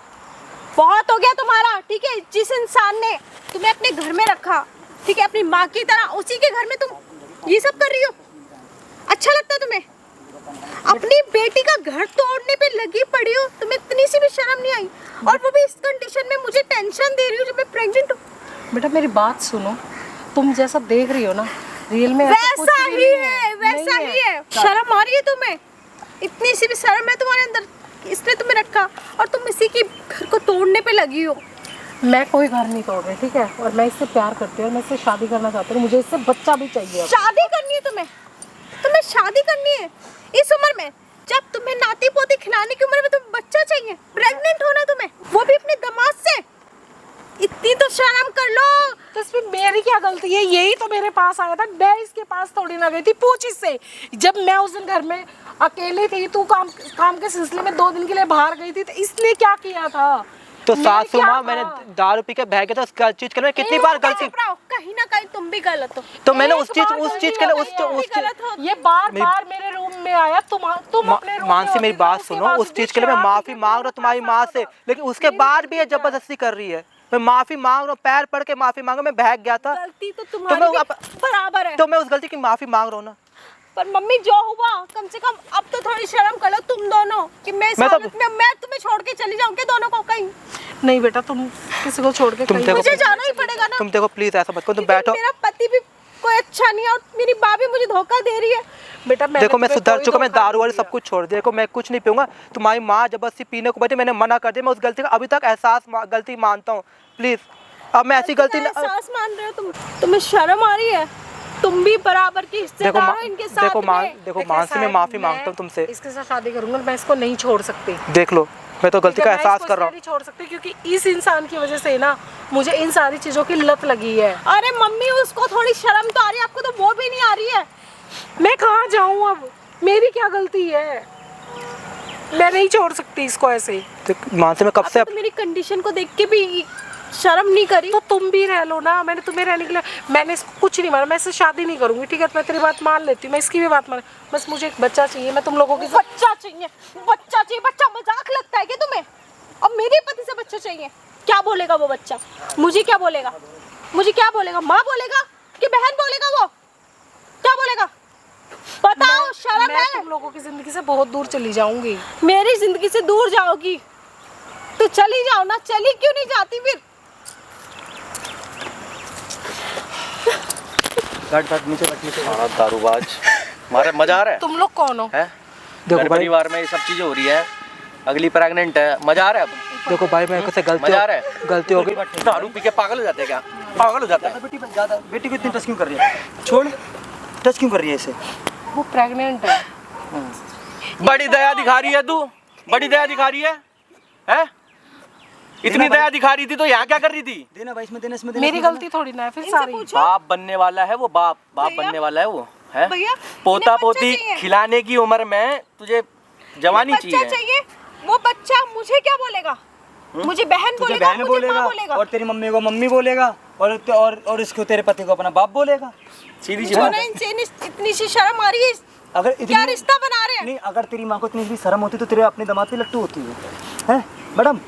बहुत हो गया तुम्हारा, ठीक है। जिस इंसान ने तुम्हें अपने घर में रखा, ठीक है, अपनी माँ की तरह, उसी के घर में तुम ये सब कर रही हो। अच्छा लगता है तुम्हें? अपनी बेटी का घर तोड़ने पे लगी पड़ी हो, तुम्हें इतनी सी भी शर्म नहीं आई? और वो भी इस कंडीशन में मुझे टेंशन दे रही हो जब मैं प्रेग्नेंट हूँ। बेटा मेरी बात सुनो, तुम जैसा देख रही हो ना रियल में ऐसा कुछ वैसा भी ही नहीं है, वैसा नहीं ही है। शर्म आ रही है तुम्हें? इतनी सी भी शर्म है तुम्हारे अंदर, इसलिए तुम्हें रखा और तुम इसी की घर को तोड़ने पे लगी हो। मैं कोई घर नहीं तोड़ रही, ठीक है? और मैं इससे प्यार करती हूँ और मैं इससे शादी करना चाहती हूँ, मुझे इससे बच्चा भी चाहिए अब। शादी करनी है तुम्हें? तुम्हें शादी करनी है इस उम्र में, जब तुम्हें नाती पोती खिलाने की उम्र में तुम्हें बच्चा चाहिए, प्रेग्नेंट होना तुम्हें, वो भी अपने दामाद से? इतनी तो शर्म कर लो। तो इसमें मेरी क्या गलती है? यही तो मेरे पास आया था, मैं इसके पास थोड़ी ना गई थी, पूछ इससे। जब मैं उस दिन घर में अकेली थी, तू काम के सिलसिले में 2 दिन के लिए बाहर गई थी, तो इसने क्या किया था? तो मैं सासू क्या माँ था? मैंने दारू पी के बह गया था, उस चीज के लिए कितनी बार गलती, कहीं ना कहीं तुम भी गलत हो। तो मैंने एक उस चीज बार उस गलती चीज के लिए हो उस गई है, उस चीज गलत हो। ये बार बार मेरे रूम में आया, तुम अपने रूम मानसी में मेरी होती बात थी, उसके सुनो, बाद उस चीज के लिए मैं शराब माफी पी के मांग रहा हूँ तुम्हारी माँ से, लेकिन उसके बाद भी ये जबरदस्ती कर रही है। मैं माफी मांग रहा हूँ, पैर पड़ के माफी मांग रहा हूँ, मैं बहक गया था, गलती तो तो तुम्हारी मैं भी बराबर है। तो मैं उस गलती की माफी मांग रहा हूँ ना। पर मम्मी जो हुआ, कम से कम अब तो थोड़ी शर्म कर लो तुम दोनों कि मैं इस मैं तो- हालत में मैं तुम्हें छोड़ के चली जाऊँ क्या दोनों को कहीं? नहीं बेटा, तुम किसी को छोड़ के तुम कहीं देखो- मुझे जाना ही पड़ेगा ना। तुम देखो प्लीज ऐसा मत करो, तुम क्योंकि बैठो। मेरा पति भी कोई अच्छा नहीं है और मेरी माँ भी मुझे धोखा दे रही है। बेटा देखो मैं तुम्हें सुधर कोई चुका, मैं धोखा दारू नहीं वाली दिया। सब कुछ छोड़ दिया, देखो मैं कुछ नहीं पीऊंगा। तुम्हारी माँ जबरदस्ती पीने को बैठी, मैंने मना कर दिया, मैं उस गलती का अभी तक गलती मानता हूँ। प्लीज अब मैं ऐसी गलती का एहसास मान रहे हो तुम? तुम्हें शर्म आ रही है? तुम भी बराबर की हिस्सेदार हो इनके साथ देखो में। देखो देखो, मानसी, मैं शायद माफी मांगता हूँ तुमसे। इसके साथ शादी करूंगा, मैं इसको नहीं छोड़ सकती। देख लो, मैं तो गलती का मैं एहसास इसको कर रहा हूँ। इसलिए नहीं छोड़ सकती क्योंकि इस इंसान की वजह से ना मुझे इन सारी चीजों की लत लगी है। अरे मम्मी, उसको थोड़ी शर्म तो आ रही है, आपको तो वो भी नहीं आ रही है। मैं कहाँ जाऊँ अब? मेरी क्या गलती है? मैं नहीं छोड़ सकती इसको ऐसे। मानसी मैं कब से तो मेरी कंडीशन को देख के भी शर्म नहीं करी? तो तुम भी रह लो ना, मैंने तुम्हें रहने के लिए, मैंने इसको कुछ नहीं माना, मैं इससे शादी नहीं करूंगी, ठीक है? मैं तेरी बात मान लेती हूँ, मैं इसकी भी बात मान, बस मुझे एक बच्चा चाहिए। मैं तुम लोगों की बच्चा चाहिए? बच्चा चाहिए? बच्चा मजाक लगता है क्या तुम्हें? और मेरे पति से बच्चा चाहिए? क्या बोलेगा वो बच्चा? मुझे क्या बोलेगा? मुझे क्या बोलेगा? माँ बोलेगा कि बहन बोलेगा? वो क्या बोलेगा? बताओ, शर्म मैं है? तुम लोगों की जिंदगी से बहुत दूर चली जाऊंगी। मेरी जिंदगी से दूर जाओगी तो चली जाओ ना, चली क्यों नहीं जाती फिर? नीचे हमारा दारूबाज, हमारा मजा आ रहा है? तुम लोग कौन हो? है? देखो घर भाई- परिवार में ये सब चीजें हो रही है, अगली प्रेग्नेंट है, मजा आ रहा है? अब देखो भाई, मेरे से मजा आ रहा है? गलती हो गई। दारू पी के पागल हो जाते हैं क्या? पागल हो जाता है? बेटी को इतनी टच क्यों कर रही है? छोड़, टच क्यों कर रही है इसे? वो प्रेग्नेंट है। बड़ी दया दिखा रही है तू, बड़ी दया दिखा रही है, हैं? इतनी दया दिखा रही थी तो यहाँ क्या कर रही थी? देना भाई, इसमें देना, इसमें देना। मेरी गलती थोड़ी ना है फिर सारी। बाप बनने वाला है वो, बाप भैया? बनने वाला है वो, है? भैया, पोता इन्हें बच्चा पोती चाहिए। खिलाने की उम्र में तुझे जवानी बच्चा चाहिए। चाहिए? वो बच्चा मुझे क्या बोलेगा? मुझे बहन तुझे बोलेगा, बहन मुझे माँ बोलेगा बोलेगा। और तेरी मम्मी को मम्मी बोलेगा और इसको, तेरे पति को अपना बाप बोलेगा। सीधी सी मुझे बात ना है। इनसे इतनी सी शर्म आ रही है। अगर क्या रिश्ता बना रहे हैं? नहीं, अगर तेरी माँ को इतनी भी शर्म होती तो तेरे अपने दामाद पे लट्टू होती है मैडम?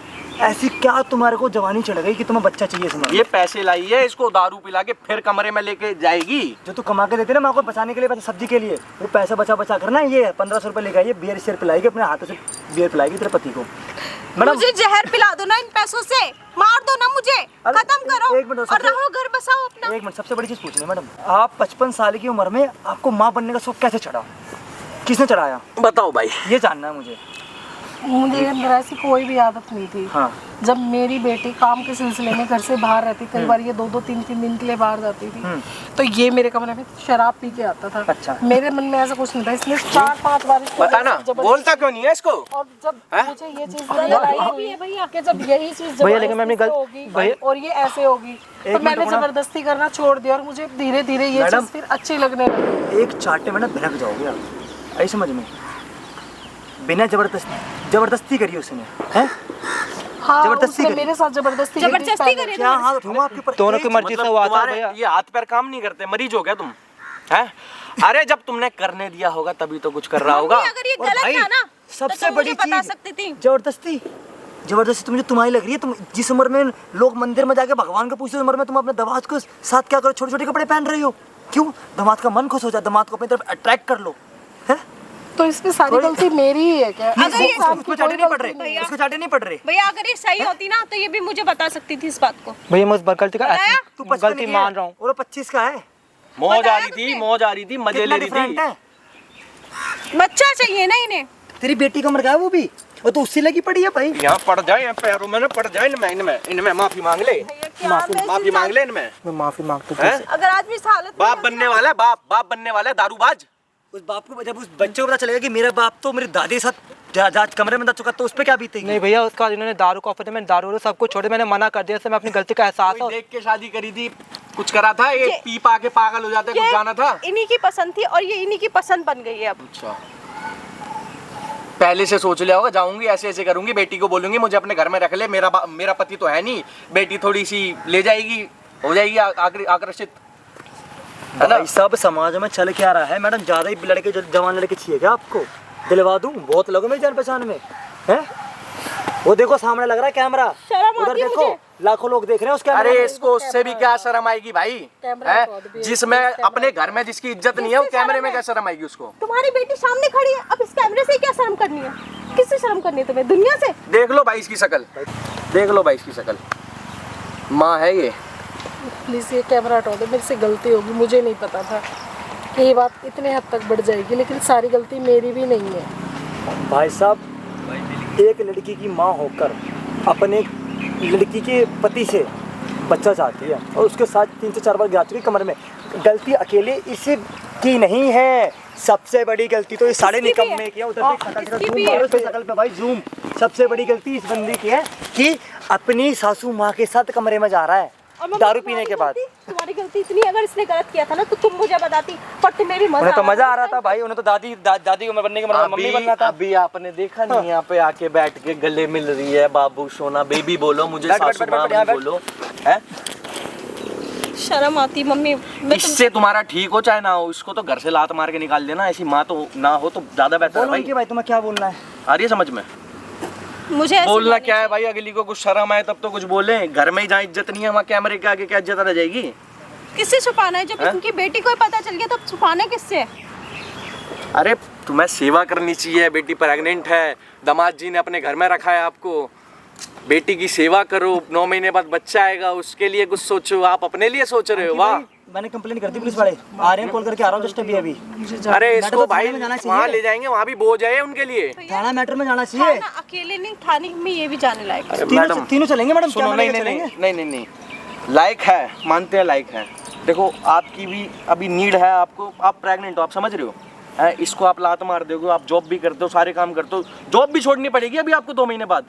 ऐसी क्या तुम्हारे को जवानी चढ़ गई कि तुम्हें बच्चा चाहिए इसमें? ये पैसे लाई है, इसको दारू पिला के फिर कमरे में लेके जाएगी। जो तू कमा के देते ना माँ को बचाने के लिए, पैसे सब्जी के लिए, वो पैसा बचा बचा करना, ये 1500 रुपये लेके आइए, बियर शेयर पिलाएगी, अपने हाथों से बियर पिलाएगी तेरे पति को। मैडम मुझे जहर पिला दो ना इन पैसों से, मार दो ना मुझे, अरे, खत्म करो एक मिनट, और सबसे- रहो, घर बसाओ अपना। एक मिनट, सबसे बड़ी चीज़ पूछनी है मैडम, आप 55 साल की उम्र में आपको माँ बनने का शौक कैसे चढ़ा? किसने चढ़ाया? बताओ भाई। ये जानना है मुझे। मुझे अंदर ऐसी कोई भी आदत नहीं थी। हाँ। जब मेरी बेटी काम के सिलसिले में घर से बाहर रहती, कई बार ये 2-2 3-3 दिन के लिए बाहर जाती थी, तो ये मेरे कमरे में शराब पी के आता था। अच्छा। मेरे मन में ऐसा कुछ नहीं था, इसलिए 4-5 बार इसको बता ना, जबरदस्ती- बोलता क्यों नहीं है इसको? और जब हैं? मुझे ये चीज रियलाइज हुई है भैया कि जब यही चीज भैया, लेकिन मैं अपनी जबरदस्ती से गलती- होगी भैया- और ये ऐसे होगी, तो मिनट मैंने रुकना। जबरदस्ती करना छोड़ दिया और मुझे धीरे धीरे ये मैडम, चीज फिर अच्छी लगने लगी। एक चाटे में ना भिनक जाओगे आप, ऐसे समझ में, बिना जबरदस्ती करी उसने, हैं? हाँ, जबरदस्ती उसने करी। मेरे साथ जबरदस्ती करी। क्या हाथ उठाऊंगा आपके ऊपर? दोनों की मर्जी से हुआ था तुम्हारे भैया। ये हाथ पैर काम नहीं करते, मरीज हो गया तुम, हैं? अरे जब तुमने करने दिया होगा तभी तो कुछ कर रहा होगा। मम्मी, अगर ये और गलत भाई, था ना सबसे तो बड़ी मुझे बता चीज, सकती थी। जबरदस्ती तो मुझे तुम्हारी लग रही है। तुम जिस उम्र में लोग मंदिर में जाके भगवान को पूछते, उस उम्र में तुम अपने दामाद को साथ क्या करो, छोटे छोटे कपड़े पहन रही हो। क्यों? दामाद का मन खुश हो जाए, दामाद को अपनी तरफ अट्रैक्ट कर लो, है? तो इसमें सारी गलती मेरी ही है क्या? अगर ये उसको चाटे नहीं पड़ रहे, उसको चाटे नहीं पड़ रहे। भैया अगर ये सही होती ना तो ये भी मुझे बता सकती थी इस बात को। भैया मैं उस गलती का बताया? तू 55 गलती की मान है, रहा हूँ। और 25 का है। मौज आ बताया रही थी, तुमने? मौज आ रही थी, मजे कितना ले रही डिफरेंट थी। है? बच्चा चाहिए ना इन्हें। तेरी बेटी का उम्र का है वो भी, वो तो उससे लगी पड़ी है भाई। यहाँ पड़ जाए, यहाँ पैरों में ना पड़ जाए, इनमें माफी मांग ले, भैया क्या मैं इस माफी इंसान- मांग ले इनमें। मैं माफी मांगता हूँ हैं? तुझसे। अगर आदमी इस हालत में बाप है, बनने वाला है, बाप बनने वाला है, दारूबाज। उस बाप को जब उस बच्चे को पता चलेगा कि मेरा बाप तो मेरी दादी के साथ जांच कमरे में जा चुका, तो उस पे क्या बीतेगी? नहीं भैया, उसका इन्होंने दारू का ऑफर दिया, मैंने दारू सब कुछ छोड़ दिया, मैंने मना कर दिया, इससे मैं अपनी गलती का एहसास कोई हो। देख के शादी करी थी, कुछ करा था, ये पी पा के पागल हो जाते, कुछ ये जाना था। इन्हीं की पसंद थी और ये इन्हीं की पसंद बन गई है अब। अच्छा, पहले से सोच लिया होगा, जाऊंगी ऐसे ऐसे करूंगी, बेटी को बोलूंगी मुझे अपने घर में रख ले, मेरा पति तो है नहीं, बेटी थोड़ी सी ले जाएगी, हो जाएगी आकर्षित, है ना? भाई सब समाज में चल क्या रहा है मैडम? ज्यादा ही लड़के जवान लड़के चाहिए क्या आपको? दिलवा दूं, बहुत लोग मेरी जान पहचान में हैं। वो देखो सामने लग रहा है कैमरा, शर्म उधर आती है देखो मुझे। लाखों लोग देख रहे हैं उस कैमरे अरे में। इसको उससे भी क्या शर्म आएगी भाई, कैमरा है? रिकॉर्ड भी है, जिसमें कैमरा अपने घर में जिसकी इज्जत नहीं है, वो किससे कैमरे शर्म में है? क्या शर्म आएगी उसको? तुम्हारी बेटी सामने खड़ी है, अब इस कैमरे से क्या शर्म करनी है? किससे शर्म करनी है तुम्हें? दुनिया से? देख लो भाई इसकी शक्ल, देख लो भाई इसकी शक्ल, माँ है ये। प्लीज़ ये कैमरा हटा दो, मेरे से गलती होगी, मुझे नहीं पता था कि ये बात इतने हद तक बढ़ जाएगी, लेकिन सारी गलती मेरी भी नहीं है। भाई साहब, एक लड़की की माँ होकर अपने लड़की के पति से बच्चा चाहती है और उसके साथ 3 से 4 बार जा चुकी कमरे में। गलती अकेले इसी की नहीं है, सबसे बड़ी गलती तो ये सारे इसकी भी निकम्मे है। की है। उधर देख, शकल इसकी जूम भी मारो है। उसकी शकल पे भाई, जूम। सबसे बड़ी गलती इस बंदी की है कि अपनी सासू माँ के साथ कमरे में जा रहा है और मम्मी, दारू पीने के बाद। तुम्हारी गलती इतनी, अगर इसने गलत किया था ना तो तुम मुझे बताती, पर तुम्हें भी उन्हें तो मजा आ रहा था भाई, उन्हें तो दादी को बनने के मम्मी बनना था। अभी आपने देखा नहीं, यहाँ पे आके बैठ के गले मिल रही है, बाबू सोना बेबी बोलो, मुझे बैठ, सासू बैठ, माँ बैठ, यहाँ बैठ। बोलो, है? शर्म आती मम्मी। इससे तुम्हारा ठीक हो चाहे ना हो, इसको तो घर से लात मार के निकाल देना, ऐसी माँ तो ना हो तो ज्यादा बेहतर है बोलो भाई। उनके भाई, तुम्हें क्या बोलना है? आ रही है समझ में? मुझे ऐसे बोलना बोलनी क्या है चाहिए। भाई, अगली को कुछ शर्म आए तब तो कुछ बोले, घर में ही जहाँ इज्जत नहीं है वहाँ कैमरे के आगे क्या इज्जत रह जाएगी? किससे छुपाना है? जब हैं? इनकी बेटी को ही पता चल गया तब छुपाना किससे है? अरे तुम्हें सेवा करनी चाहिए, बेटी प्रेग्नेंट है, दामाद जी ने अपने घर में रखा है आपको, बेटी की सेवा करो, 9 महीने बाद बच्चा आएगा, उसके लिए कुछ सोचो, आप अपने लिए सोच रहे हो। वाह, मैंने कंप्लेन कर दी, पुलिस वाले आ रहे हैं, कॉल करके आ रहा हूँ जस्ट अभी। अरे मैटर इसको तो भाई थाने में जाना चाहिए। वहाँ ले जाएंगे, वहाँ भी बोझ है उनके लिए। थाना मैटर में जाना चाहिए। थाना अकेले नहीं, थाने में ये भी जाने लायक है। अरे तीनों चलेंगे मैडम, सुनो, क्या नहीं मैटर नहीं चलेंगे? नहीं नहीं नहीं नहीं, लायक है, मानते हैं लायक है। देखो आपकी भी अभी नीड है, आपको, आप प्रेग्नेंट हो, आप समझ रहे हो, है? इसको आप लात मार दोगे, आप जॉब भी करते हो, सारे काम करते हो, जॉब भी छोड़नी पड़ेगी अभी आपको 2 महीने बाद,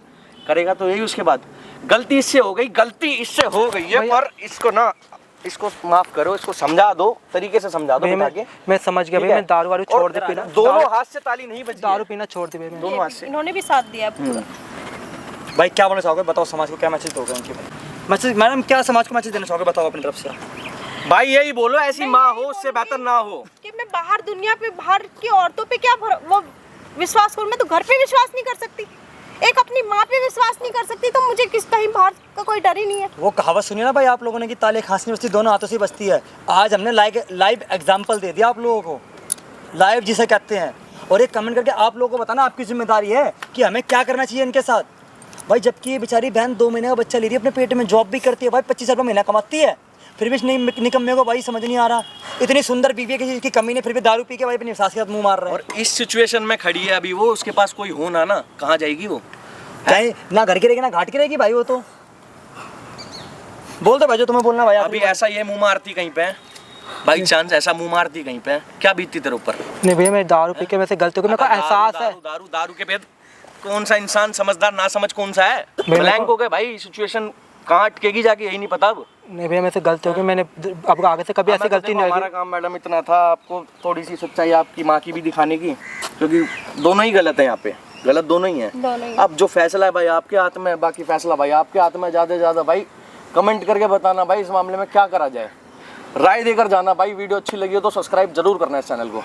करेगा तो यही उसके बाद। गलती इससे हो गई, गलती इससे हो गई है, पर इसको ना, इसको माफ करो, इसको समझा दो, तरीके से समझा दो भैया बिठा के। मैं समझ गया ठीक भैया, है? मैं दारू वारू और छोड़ दे पीना, दोनों हाथ से ताली नहीं बजी, दारू पीना छोड़ दे भैया। दोनों हाथ से। इन्होंने भी साथ दिया है पूरा। भाई क्या बोलना चाहोगे, बताओ समाज को क्या मैसेज दोगे उनके? मैसेज मैडम, क्या समाज को मैसेज देना चाहोगे, बताओ अपनी तरफ से। भाई यही बोलो, ऐसी माँ हो उससे बेहतर ना हो। कि मैं बाहर दुनिया पे, बाहर की औरतों पे क्या वो विश्वास करूं? मैं तो घर पे विश्वास नहीं कर सकती, एक अपनी माँ पे विश्वास नहीं कर सकती, तो मुझे किस कहीं बाहर का कोई डर ही नहीं है। वो कहावत सुनी ना भाई आप लोगों ने कि ताले खांसनी बस्ती दोनों हाथों से बसती है। आज हमने लाइव एग्जाम्पल दे दिया आप लोगों को, लाइव जिसे कहते हैं। और एक कमेंट करके आप लोगों को बताना आपकी जिम्मेदारी है कि हमें क्या करना चाहिए इनके साथ। भाई जबकि ये बेचारी बहन 2 महीने का बच्चा ले रही है अपने पेट में, जॉब भी करती है भाई, 25,000 रुपये महीना कमाती है, फिर भी इस निकम्मे को भाई समझ नहीं आ रहा, इतनी सुंदर बीवी है कि कमी नहीं, फिर भी दारू पी के भाई अपनी सास के साथ मुंह मार रहा है। और इस सिचुएशन में खड़ी है अभी वो, उसके पास कोई हो ना, कहाँ जाएगी वो? कहीं ना घर की रहेगी ना घाट की रहेगी भाई। वो तो बोल दो भाई जो तुम्हें बोलना भाई। अभी ऐसा ये मुंह मारती कहीं पे, बाई चांस ऐसा मुंह मारती कहीं पे, क्या बीतती तेरे ऊपर? नहीं भैया, मैं दारू पी के वैसे गलती हो गई, मेरे को एहसास है। दारू के पेट कौन सा इंसान समझदार ना समझ कौन सा है? मेरे ब्लैंक को- हो गए भाई, सिचुएशन कहाँ अटकेगी जाके यही नहीं पता अब। नहीं भैया, मेरे से गलती हो गई, मैंने अब आगे से कभी ऐसी गलती नहीं हमारा होगी। काम मैडम इतना था, आपको थोड़ी सी सच्चाई आपकी माँ की भी दिखाने की, क्योंकि दोनों ही गलत है यहाँ पे, गलत दोनों ही दोनों ही। है। अब जो फैसला है भाई आपके हाथ में है, बाकी फैसला भाई आपके हाथ में। ज़्यादा से ज़्यादा भाई कमेंट करके बताना भाई इस मामले में क्या करा जाए, राय देकर जाना भाई। वीडियो अच्छी लगी हो तो सब्सक्राइब जरूर करना इस चैनल को।